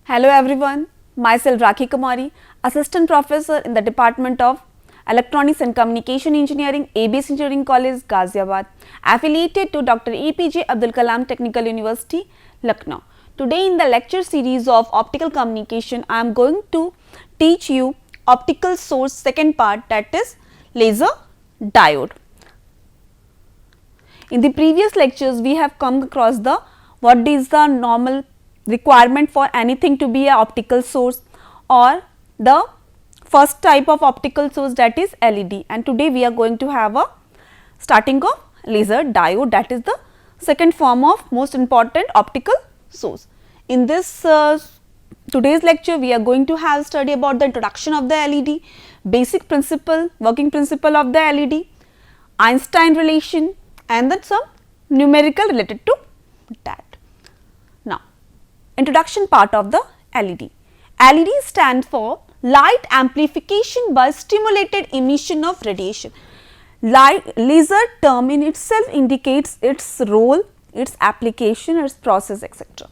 Hello everyone, myself Rakhi Kumari, Assistant Professor in the Department of Electronics and Communication Engineering, ABS Engineering College, Ghaziabad, affiliated to Dr. APJ Abdul Kalam Technical University, Lucknow. Today in the lecture series of optical communication, I am going to teach you optical source second part, that is laser diode. In the previous lectures, we have come across the what is the normal requirement for anything to be a optical source, or the first type of optical source, that is LED, and today we are going to have a starting of laser diode, that is the second form of most important optical source. In this today's lecture, we are going to have study about the introduction of the LED, basic principle, working principle of the LED, Einstein relation, and then some numerical related to that. Now, introduction part of the LED. LED stands for light amplification by stimulated emission of radiation. Laser term in itself indicates its role, its application, its process, etc.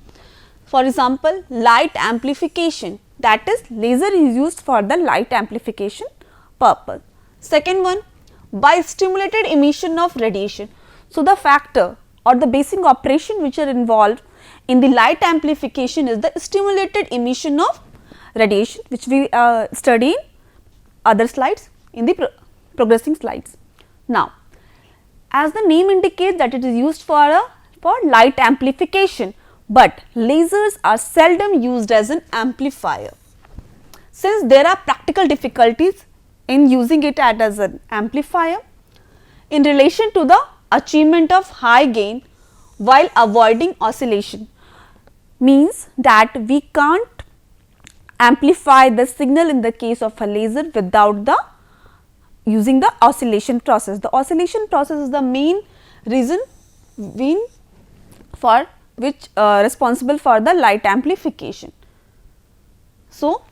For example, light amplification, that is laser is used for the light amplification purpose. Second one, by stimulated emission of radiation. So, the factor or the basic operation which are involved in the light amplification is the stimulated emission of radiation, which we study in other slides, in the progressing slides. Now, as the name indicates that it is used for light amplification, but lasers are seldom used as an amplifier. Since there are practical difficulties in using it as an amplifier in relation to the achievement of high gain while avoiding oscillation, means that we can't amplify the signal in the case of a laser without the using the oscillation process. The oscillation process is the main reason for which responsible for the light amplification. So,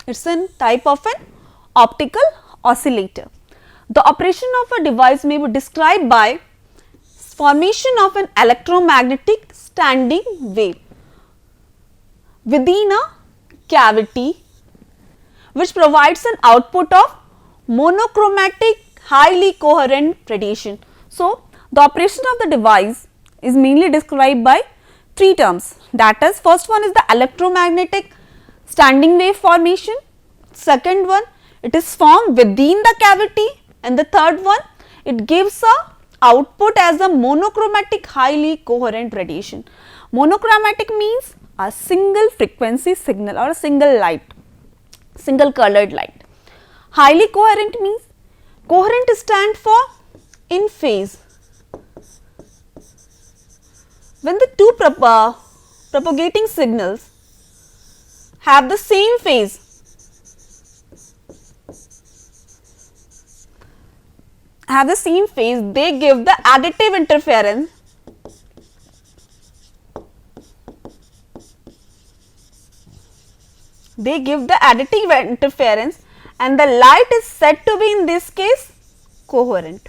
it is a type of an optical oscillator. The operation of a device may be described by formation of an electromagnetic standing wave within a cavity which provides an output of monochromatic highly coherent radiation. So, the operation of the device is mainly described by three terms, that is, first one is the electromagnetic standing wave formation, second one it is formed within the cavity, and the third one it gives a output as a monochromatic highly coherent radiation. Monochromatic means a single frequency signal or a single light, single colored light. Highly coherent means coherent stand for in phase. When the two propagating signals have the same phase, they give the additive interference and the light is said to be in this case coherent.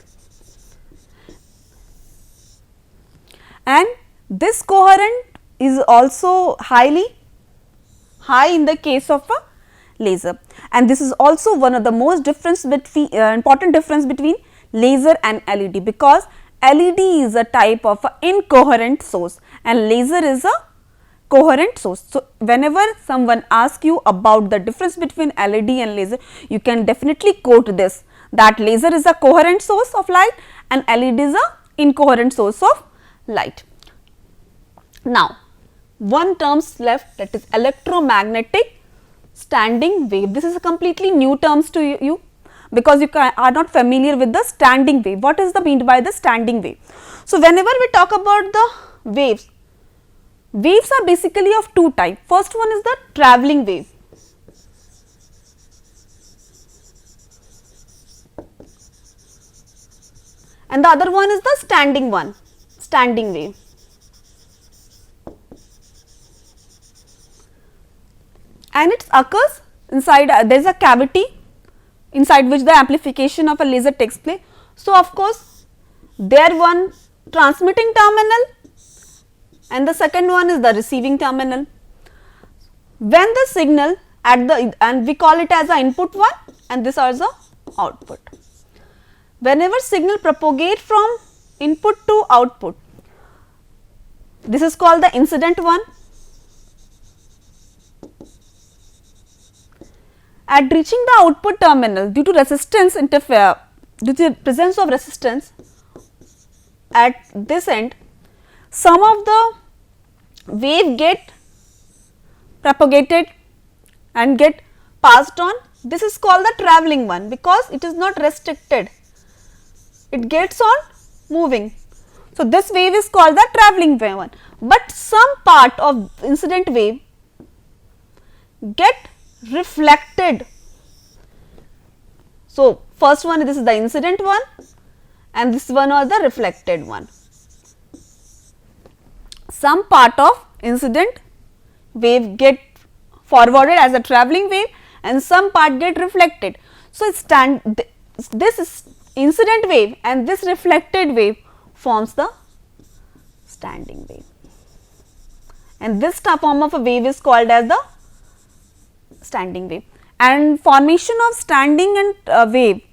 And this coherent is also high in the case of a laser, and this is also one of the most important difference between laser and LED, because LED is a type of a incoherent source and laser is a coherent source. So, whenever someone asks you about the difference between LED and laser, you can definitely quote this, that laser is a coherent source of light and LED is a incoherent source of light. Now, one term left, that is electromagnetic standing wave. This is a completely new terms to you because you are not familiar with the standing wave. What is the mean by the standing wave? So, whenever we talk about the waves are basically of two types. First one is the travelling wave. And the other one is the standing wave. And it occurs inside, there is a cavity inside which the amplification of a laser takes place. So, of course, there one transmitting terminal and the second one is the receiving terminal. when the signal at the, and we call it as the input 1 and this is the output. Whenever signal propagate from input to output, this is called the incident 1. At reaching the output terminal, due to resistance interfere, due to the presence of resistance at this end, some of the wave get propagated and get passed on. This is called the travelling one because it is not restricted, it gets on moving. So, this wave is called the travelling wave one, but some part of incident wave get reflected. So, first one, this is the incident one and this one was the reflected one. Some part of incident wave get forwarded as a travelling wave and some part get reflected. So, this is incident wave and this reflected wave forms the standing wave, and this form of a wave is called as the standing wave. And formation of standing and wave,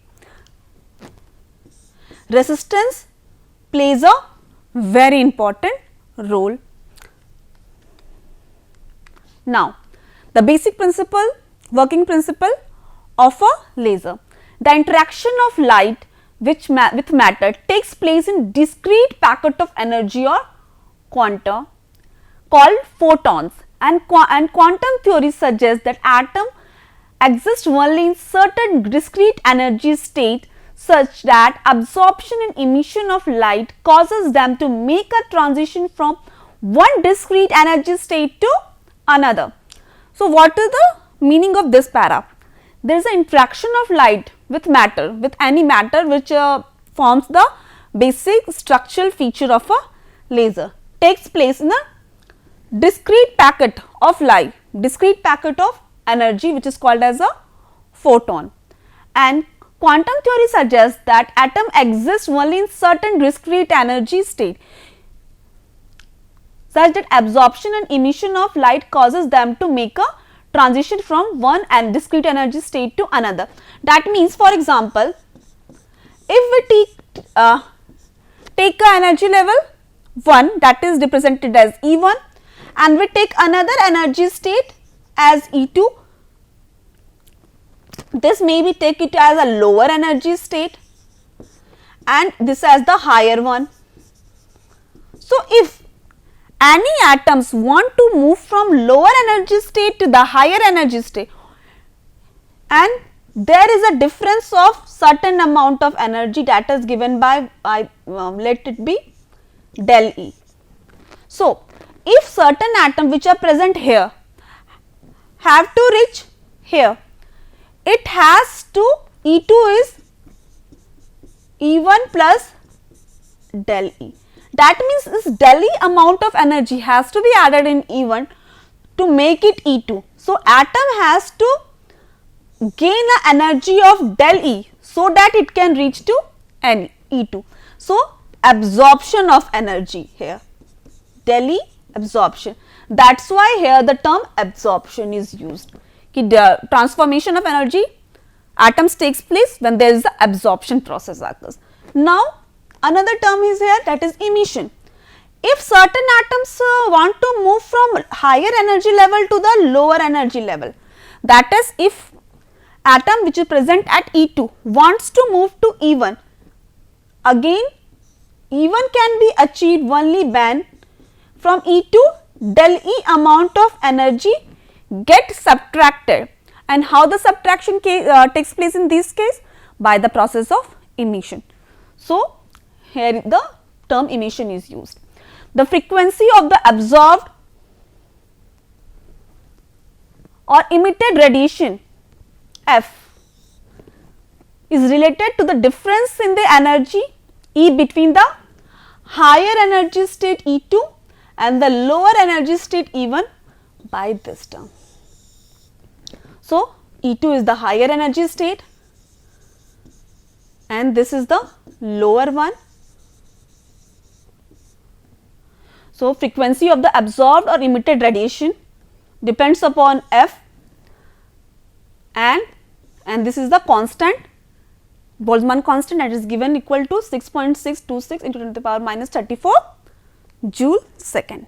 resistance plays a very important role. Now, the basic principle, working principle of a laser. The interaction of light with matter takes place in discrete packet of energy or quanta called photons, and quantum theory suggests that atom exist only in certain discrete energy state such that absorption and emission of light causes them to make a transition from one discrete energy state to another. So, what is the meaning of this para? There is an interaction of light with matter, with any matter which forms the basic structural feature of a laser, takes place in a discrete packet of light, discrete packet of energy which is called as a photon, and quantum theory suggests that atom exists only in certain discrete energy state such that absorption and emission of light causes them to make a transition from one and discrete energy state to another. That means, for example, if we take a energy level 1 that is represented as E1 and we take another energy state as E2, this may be take it as a lower energy state and this as the higher one. So, if any atoms want to move from lower energy state to the higher energy state and there is a difference of certain amount of energy that is given by let it be del E. So, if certain atoms which are present here have to reach here, it has to E2 is E1 plus del E. That means, this del E amount of energy has to be added in E1 to make it E2. So, atom has to gain an energy of del E so that it can reach to E2. So, absorption of energy here, del E absorption. That is why here the term absorption is used. The transformation of energy atoms takes place when there is the absorption process occurs. Now, another term is here, that is emission. If certain atoms want to move from higher energy level to the lower energy level, that is if atom which is present at E2 wants to move to E1, again E1 can be achieved only when from E2 del E amount of energy get subtracted, and how the subtraction takes place in this case? By the process of emission. So, here the term emission is used. The frequency of the absorbed or emitted radiation F is related to the difference in the energy E between the higher energy state E2 and the lower energy state E1 by this term. So, E2 is the higher energy state and this is the lower one. So, frequency of the absorbed or emitted radiation depends upon F, and this is the constant, Boltzmann constant, that is given equal to 6.626 into 10 to the power minus 34 joule second.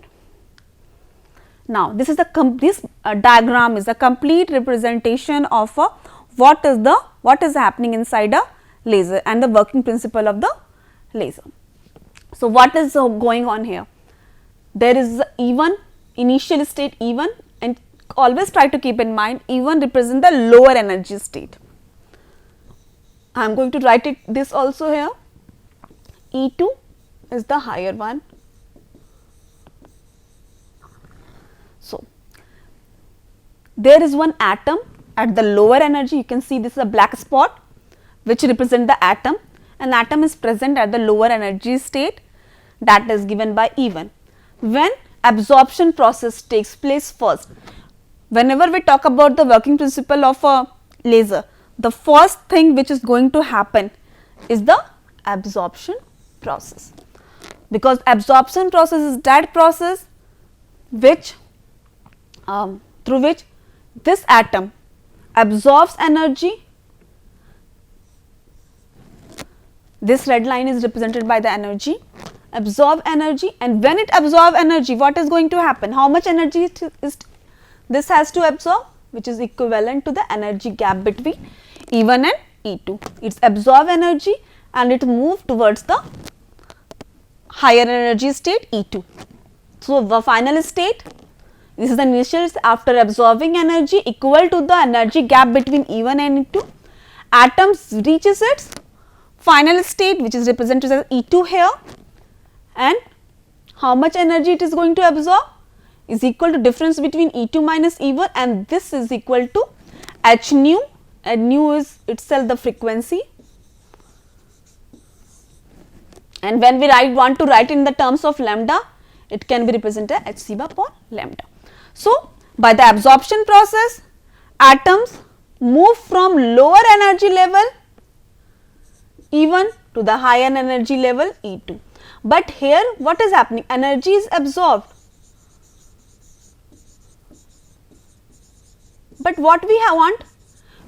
Now, this is the diagram is a complete representation of what is happening inside a laser and the working principle of the laser. So, what is going on here? There is E1, initial state E1, and always try to keep in mind E1 represent the lower energy state. I am going to write this also here. E2 is the higher one. So, there is one atom at the lower energy. You can see this is a black spot which represent the atom. An atom is present at the lower energy state, that is given by E1. When absorption process takes place first, whenever we talk about the working principle of a laser, the first thing which is going to happen is the absorption process, because absorption process is that process which through which this atom absorbs energy. This red line is represented by the energy, absorb energy, and when it absorb energy, what is going to happen? How much energy this has to absorb, which is equivalent to the energy gap between E1 and E2. It's absorb energy and it move towards the higher energy state E2. So, the final state, this is the initial after absorbing energy equal to the energy gap between E1 and E2. Atoms reaches its final state, which is represented as E2 here, and how much energy it is going to absorb is equal to difference between E2 minus E1, and this is equal to h nu, and nu is itself the frequency, and when we want to write in the terms of lambda, it can be represented as h c bar upon lambda. So, by the absorption process, atoms move from lower energy level E1 to the higher energy level E2. But here what is happening? Energy is absorbed. But what we want?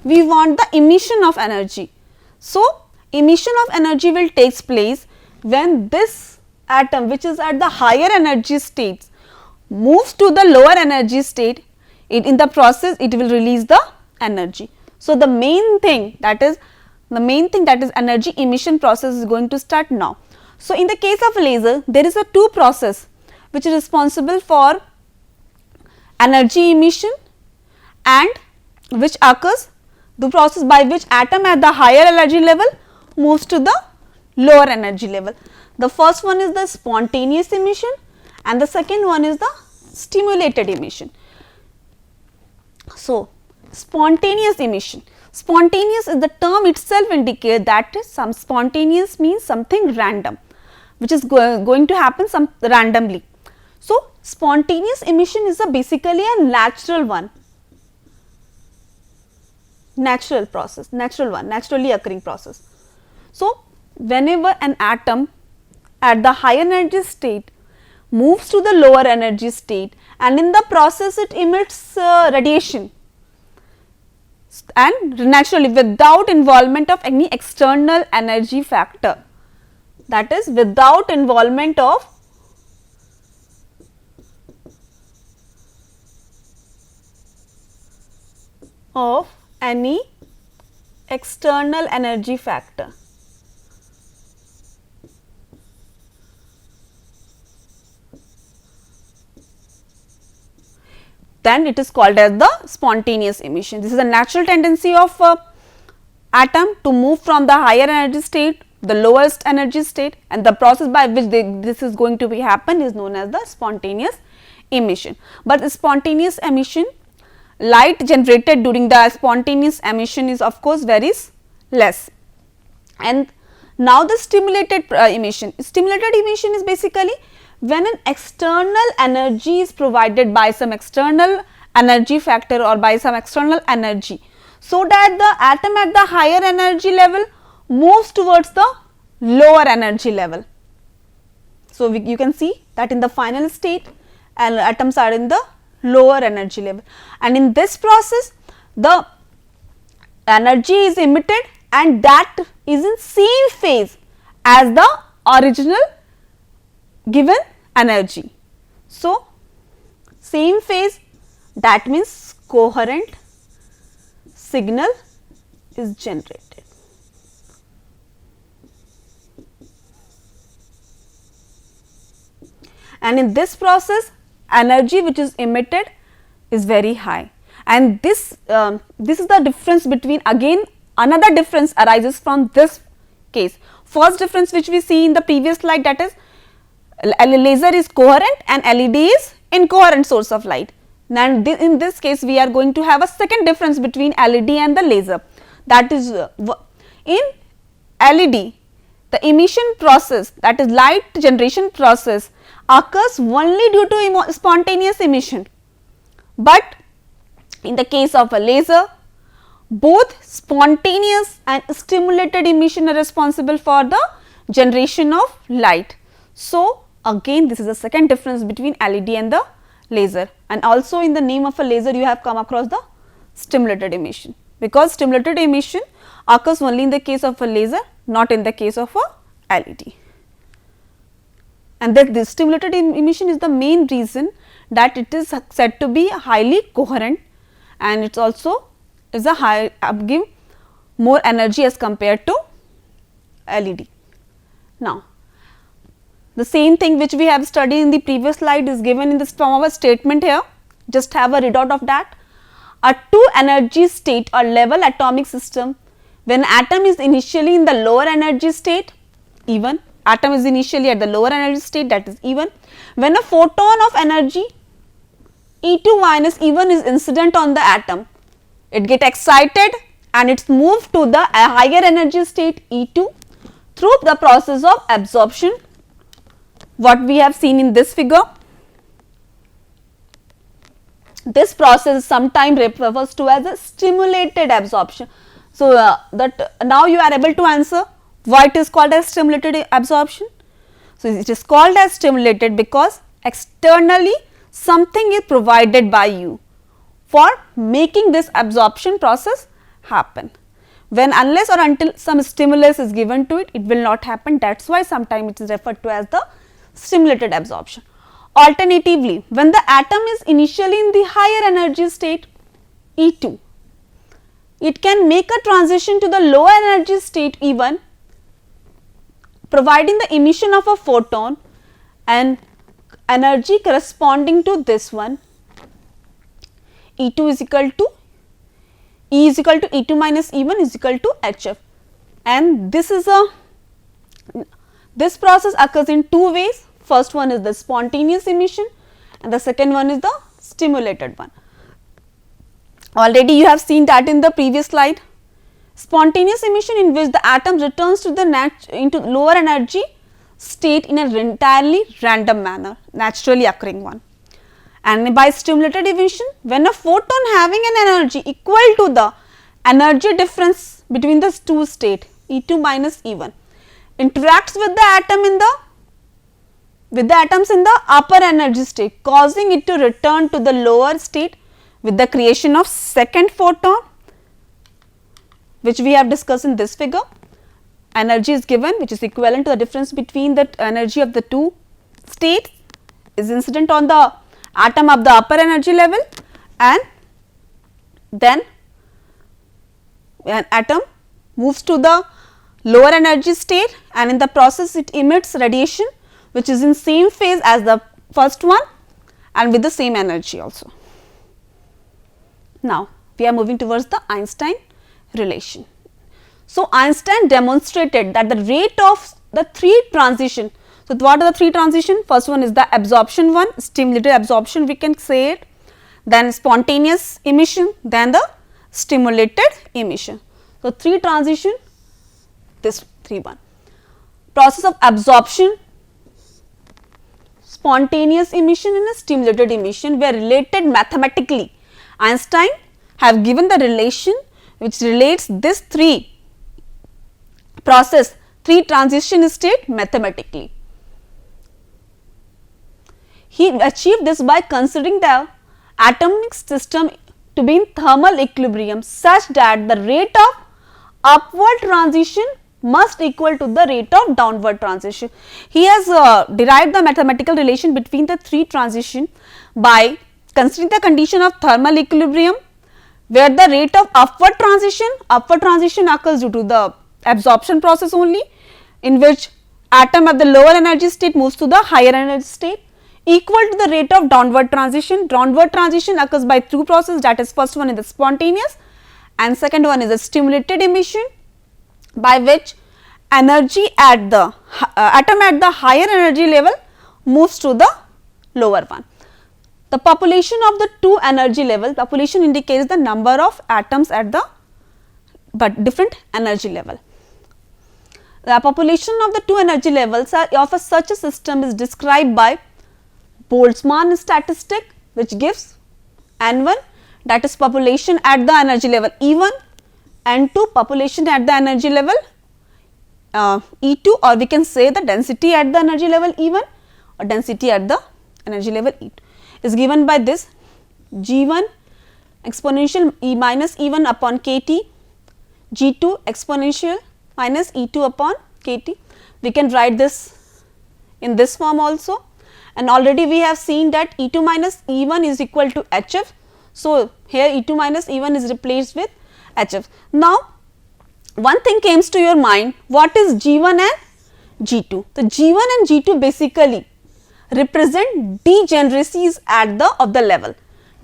We want the emission of energy. So, emission of energy will takes place when this atom, which is at the higher energy states, moves to the lower energy state. In the process it will release the energy. So, the main thing that is energy emission process is going to start now. So, in the case of laser, there is a two process which is responsible for energy emission and which occurs, the process by which atom at the higher energy level moves to the lower energy level. The first one is the spontaneous emission and the second one is the stimulated emission. So, spontaneous emission. Spontaneous is the term itself indicate that some spontaneous means something random, which is going to happen randomly. So, spontaneous emission is basically a natural one, natural process, naturally occurring process. So, whenever an atom at the higher energy state moves to the lower energy state and in the process it emits radiation, and naturally without involvement of any external energy factor, that is without involvement of any external energy factor. Then it is called as the spontaneous emission. This is a natural tendency of atom to move from the higher energy state, the lowest energy state, and the process by which this is going to be happen is known as the spontaneous emission. But the spontaneous emission, light generated during the spontaneous emission is of course very less. And now the stimulated emission. Stimulated emission is basically when an external energy is provided by some external energy factor or by some external energy, so that the atom at the higher energy level moves towards the lower energy level. So, you can see that in the final state atoms are in the lower energy level, and in this process the energy is emitted and that is in same phase as the original given energy. So, same phase, that means coherent signal is generated. And in this process energy which is emitted is very high, and this is the difference between, again another difference arises from this case. First difference which we see in the previous slide, that is laser is coherent and LED is incoherent source of light. Now in this case we are going to have a second difference between LED and the laser, that is in LED the emission process, that is light generation process, occurs only due to spontaneous emission, but in the case of a laser both spontaneous and stimulated emission are responsible for the generation of light. So, again this is the second difference between LED and the laser, and also in the name of a laser you have come across the stimulated emission, because stimulated emission occurs only in the case of a laser, not in the case of a LED. And that this stimulated emission is the main reason that it is said to be highly coherent, and it also is a high give more energy as compared to LED. Now, the same thing which we have studied in the previous slide is given in this form of a statement here. Just have a readout of that. A two energy state or level atomic system, when atom is initially in the lower energy state, even atom is initially at the lower energy state, that is even, when a photon of energy E2 minus E1 is incident on the atom, it get excited and it's moved to the higher energy state E2 through the process of absorption, what we have seen in this figure. This process sometimes refers to as a stimulated absorption. So, that now you are able to answer why it is called as stimulated absorption. So, it is called as stimulated because externally something is provided by you for making this absorption process happen. When unless or until some stimulus is given to it, it will not happen. That is why sometimes it is referred to as the stimulated absorption. Alternatively, when the atom is initially in the higher energy state E2, it can make a transition to the lower energy state E1, providing the emission of a photon and energy corresponding to this one, E2 is equal to E is equal to E2 minus E1 is equal to HF, and this process occurs in two ways. First one is the spontaneous emission and the second one is the stimulated one. Already you have seen that in the previous slide. Spontaneous emission, in which the atom returns to the into lower energy state in an entirely random manner, naturally occurring one. And by stimulated emission, when a photon having an energy equal to the energy difference between the two states E2 minus E1 interacts with the atom in the atoms in the upper energy state, causing it to return to the lower state with the creation of second photon, which we have discussed in this figure. Energy is given which is equivalent to the difference between the energy of the two states is incident on the atom of the upper energy level, and then an atom moves to the lower energy state, and in the process it emits radiation which is in same phase as the first one and with the same energy also. Now, we are moving towards the Einstein relation. So, Einstein demonstrated that the rate of the three transition. So, what are the three transition? First one is the absorption one, stimulated absorption we can say it, then spontaneous emission, then the stimulated emission. So, three transition, this three one. Process of absorption, spontaneous emission and a stimulated emission were related mathematically. Einstein have given the relation which relates this three transition state mathematically. He achieved this by considering the atomic system to be in thermal equilibrium such that the rate of upward transition must equal to the rate of downward transition. He has derived the mathematical relation between the three transition by considering the condition of thermal equilibrium, where the rate of upward transition occurs due to the absorption process only, in which atom at the lower energy state moves to the higher energy state, equal to the rate of downward transition. Downward transition occurs by two processes, that is, first one is the spontaneous and second one is the stimulated emission, by which energy at the atom at the higher energy level moves to the lower one. The population of the two energy level, population indicates the number of atoms at the different energy level. The population of the two energy levels of such a system is described by Boltzmann statistic, which gives N1, that is population at the energy level E1, N2 population at the energy level E2, or we can say the density at the energy level E1 or density at the energy level E2 is given by this G1 exponential E minus E1 upon KT, G2 exponential minus E2 upon KT. We can write this in this form also, and already we have seen that E2 minus E1 is equal to HF. So, here E2 minus E1 is replaced with HF. Now, one thing comes to your mind, what is G1 and G2? The G1 and G2 basically represent degeneracies at the level,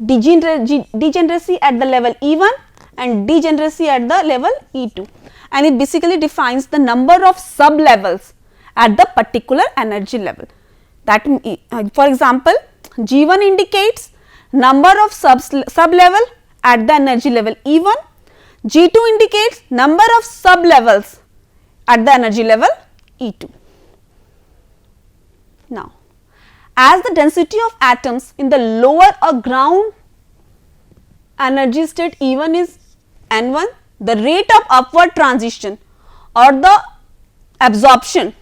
degeneracy at the level E1 and degeneracy at the level E2, and it basically defines the number of sub levels at the particular energy level. That for example, G1 indicates number of sub level at the energy level E1, G2 indicates number of sub levels at the energy level E2. Now, as the density of atoms in the lower or ground energy state E1 is N1, the rate of upward transition or the absorption,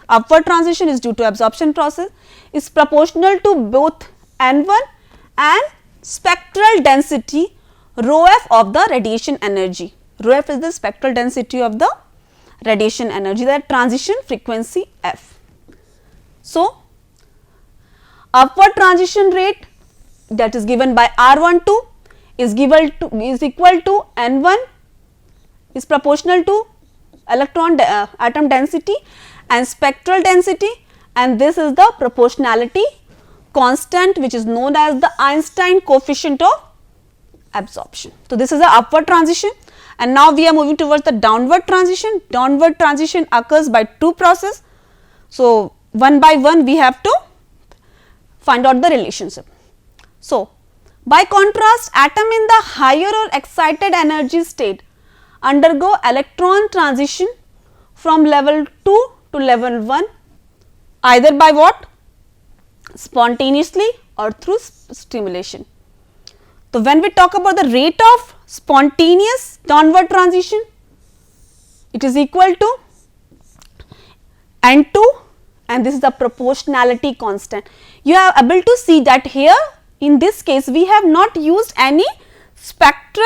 upward transition is due to absorption process, is proportional to both N1 and spectral density rho f of the radiation energy. Rho f is the spectral density of the radiation energy, that transition frequency f. So, upward transition rate, that is given by R12 is equal to N1 is proportional to electron atom density and spectral density, and this is the proportionality constant, which is known as the Einstein coefficient of absorption. So, this is the upward transition, and now we are moving towards the downward transition. Downward transition occurs by two processes. So, one by one we have to find out the relationship. So, by contrast, atom in the higher or excited energy state undergo electron transition from level 2 to level 1, either by what? Spontaneously or through stimulation. So, when we talk about the rate of spontaneous downward transition, it is equal to N2, and this is the proportionality constant. You are able to see that here in this case we have not used any spectral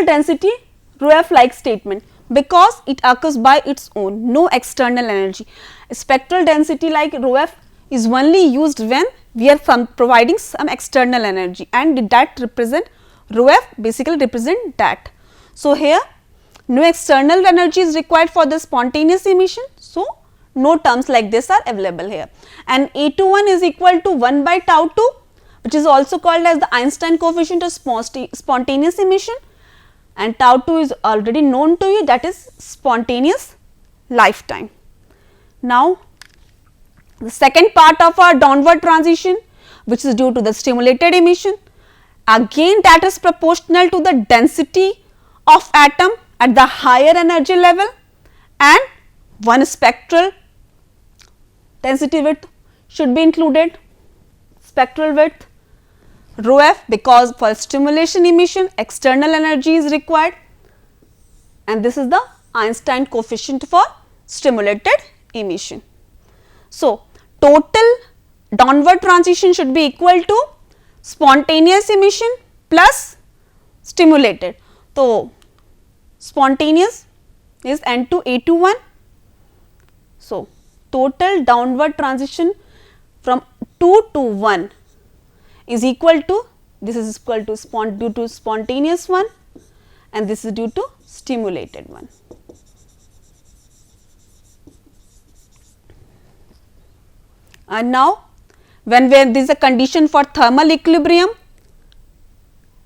density rho f like statement, because it occurs by its own, no external energy. Spectral density like rho f is only used when we are providing some external energy, and that represent rho f basically represent that. So, here no external energy is required for the spontaneous emission. So, no terms like this are available here, and A21 is equal to 1 by tau 2, which is also called as the Einstein coefficient of spontaneous emission, and tau 2 is already known to you, that is spontaneous lifetime. Now, the second part of our downward transition, which is due to the stimulated emission, again that is proportional to the density of atom at the higher energy level, and one spectral density width should be included, spectral width rho f, because for stimulation emission external energy is required, and this is the Einstein coefficient for stimulated emission. So, total downward transition should be equal to spontaneous emission plus stimulated. So, spontaneous is N2 A21. So, total downward transition from 2 to 1 is equal to, this is equal to due to spontaneous one and this is due to stimulated one. And now, when there is a condition for thermal equilibrium,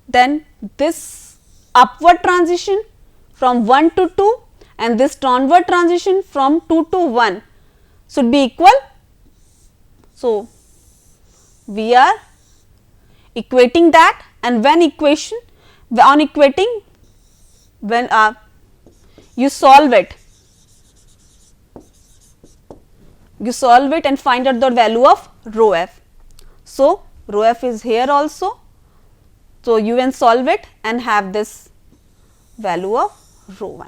then this upward transition from 1 to 2 and this downward transition from 2 to 1 should be equal. So, we are equating that, and when equating, when you solve it and find out the value of rho f. So, rho f is here also. So, you can solve it and have this value of rho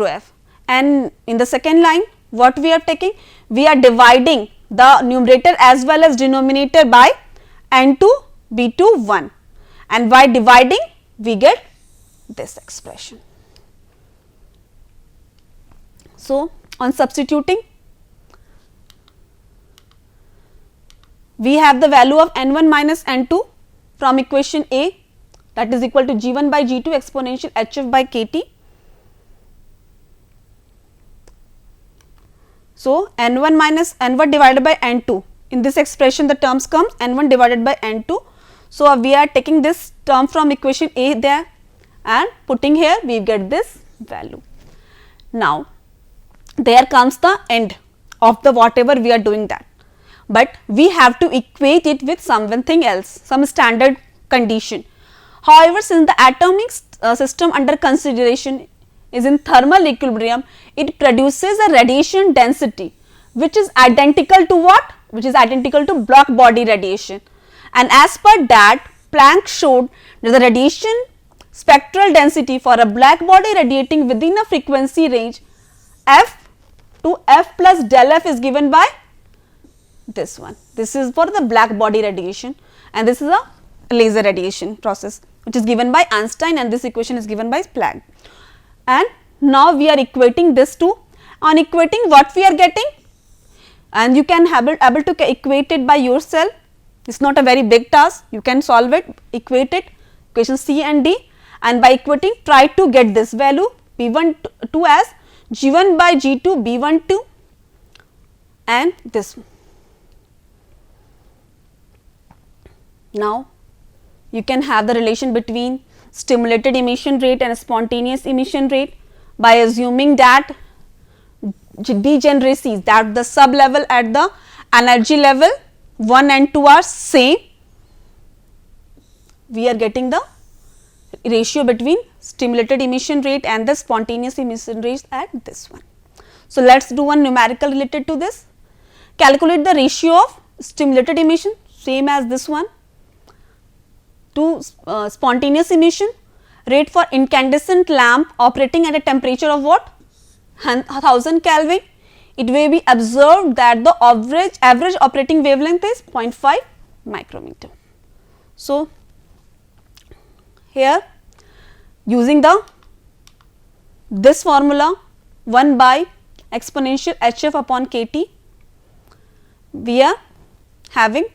f. And in the second line, what we are taking? We are dividing the numerator as well as denominator by N2 B2 1, and by dividing we get this expression. So, on substituting, we have the value of N1 minus N2 from equation A, that is equal to G1 by G2 exponential HF by KT. So, N1 minus N1 divided by N2, in this expression the terms comes N1 divided by N2. So, we are taking this term from equation A there and putting here, we get this value. Now, there comes the end of the whatever we are doing that, but we have to equate it with something else, some standard condition. However, since the atomic system under consideration is in thermal equilibrium, it produces a radiation density which is identical to what? Which is identical to black body radiation. And as per that, Planck showed that the radiation spectral density for a black body radiating within a frequency range f to f plus del f is given by this one. This is for the black body radiation, and this is a laser radiation process which is given by Einstein, and this equation is given by Planck. And now we are equating this to, on equating what we are getting, and you can able to equate it by yourself. It is not a very big task, you can solve it, equate it, equation C and D, and by equating try to get this value B12 as G1 by G2 B12 and this. Now, you can have the relation between stimulated emission rate and spontaneous emission rate by assuming that degeneracies, that the sub level at the energy level 1 and 2 are same. We are getting the ratio between stimulated emission rate and the spontaneous emission rate at this one. So, let us do one numerical related to this. Calculate the ratio of stimulated emission, same as this one, to spontaneous emission rate for incandescent lamp operating at a temperature of what? 1000 Kelvin. It may be observed that the average operating wavelength is 0.5 micrometer. So, here using this formula 1 by exponential HF upon KT, we are having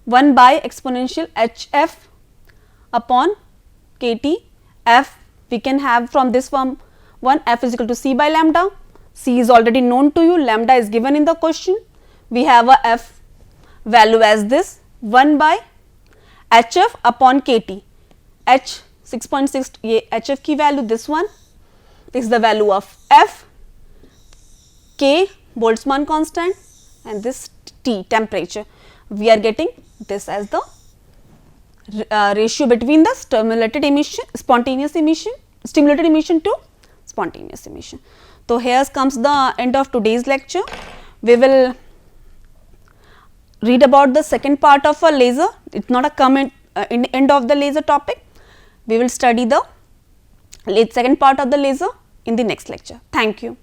1 by exponential HF upon KT. F we can have from this form 1, F is equal to C by lambda. C is already known to you, lambda is given in the question. We have a F value as this 1 by HF upon KT. H 6.6 ये HF की value this one. This is the value of F, K Boltzmann constant, and this T temperature. We are getting this as the ratio between the stimulated emission to spontaneous emission. So, here comes the end of today's lecture. We will read about the second part of a laser. It is not a comment in the end of the laser topic. We will study the second part of the laser in the next lecture. Thank you.